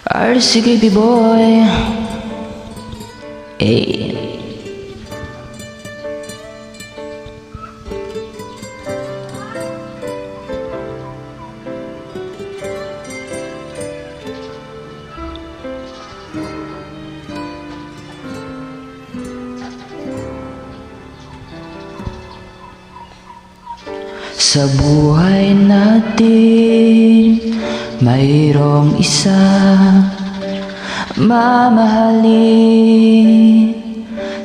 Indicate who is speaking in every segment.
Speaker 1: RCKP boy. Hey. Sa buhay natin, mayroong isa mamahalin,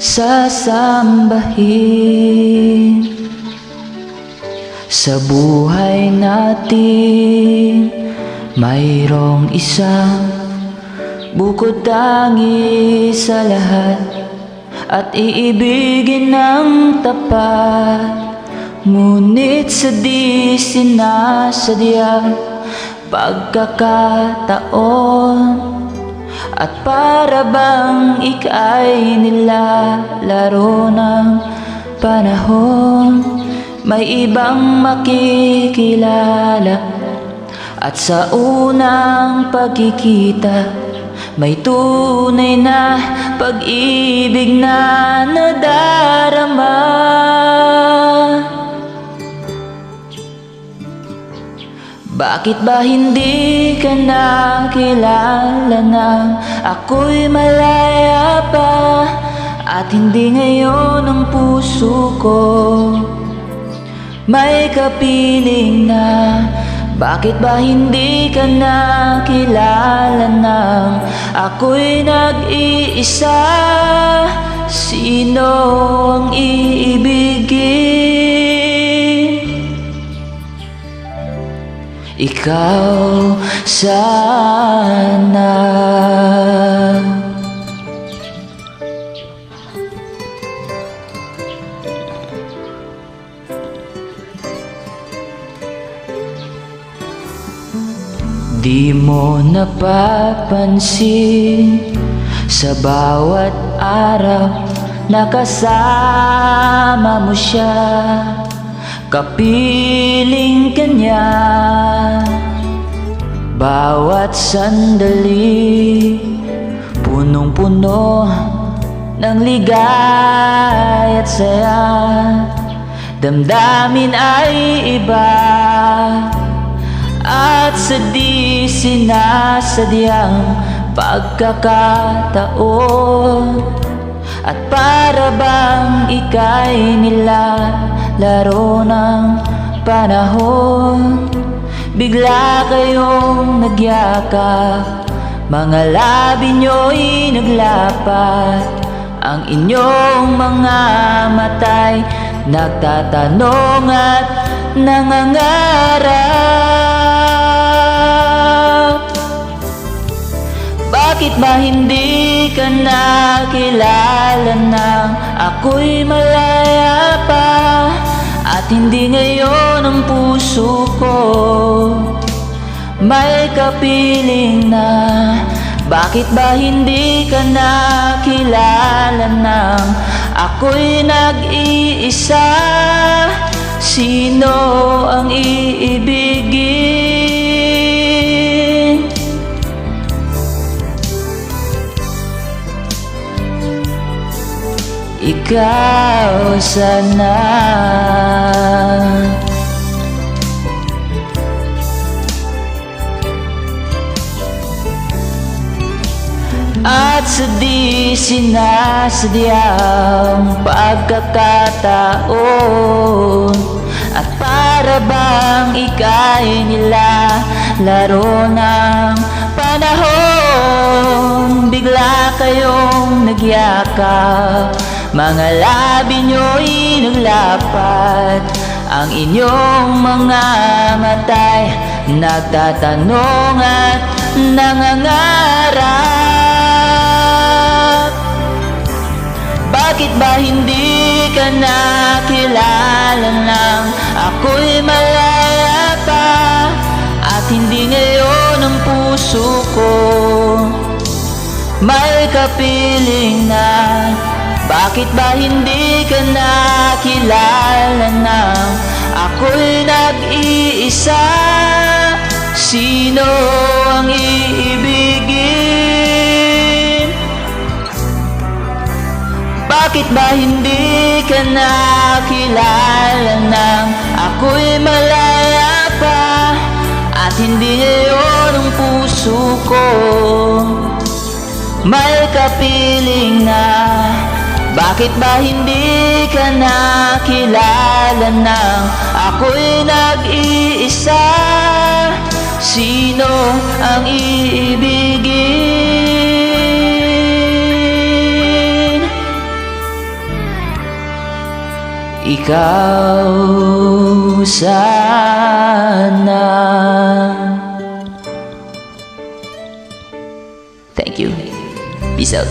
Speaker 1: sasambahin. Sa buhay natin, mayroong isa bukod tangi sa lahat, at iibigin ng tapat. Ngunit sa di sinasadyang pagkakataon, at para bang ika'y nilalaro ng panahon, may ibang makikilala. At sa unang pagkikita, may tunay na pag-ibig na nadarama. Bakit ba hindi ka nakilala nang ako'y malaya pa, at hindi ngayon ang puso ko may kapiling na? Bakit ba hindi ka nakilala nang ako'y nag-iisa? Sino ang iibigin? Ikaw sana. Di mo napapansin sa bawat araw na kasama mo siya, kapiling ka niya. Bawat sandali, punong-puno ng ligay at saya. Damdamin ay iba, at sa di sinasadyang pagkakataon, at para bang ika'y nilalaro ng panahon, bigla kayong nagyakap, mga labi nyo'y naglapat, ang inyong mga mata'y nagtatanong at nangangarap. Bakit ba hindi ka nakilala nang ako'y malaya pa, at hindi ngayon ang puso ko may kapiling na? Bakit ba hindi ka nakilala nang ako'y nag-iisa? Sino ang iibigin? Ikaw sana. At sa di sinasadyang pagkakataon, at para bang ika'y nilalaro ng panahon, bigla kayong nagyakap, mga labi nyo'y naglapat, ang inyong mga mata'y nagtatanong at nangangarap. Bakit ba hindi ka nakilala nang ako'y malaya pa, at hindi ngayon ang puso ko may kapiling na? Bakit ba hindi ka nakilala nang ako'y nag-iisa? Sino ang iibigin? Bakit ba hindi ka nakilala nang ako'y malaya pa at hindi ngayon ang puso ko may kapiling na? Bakit ba hindi ka nakilala nang ako'y nag-iisa? Sino ang iibigin? Ikaw sana. Thank you. Peace out.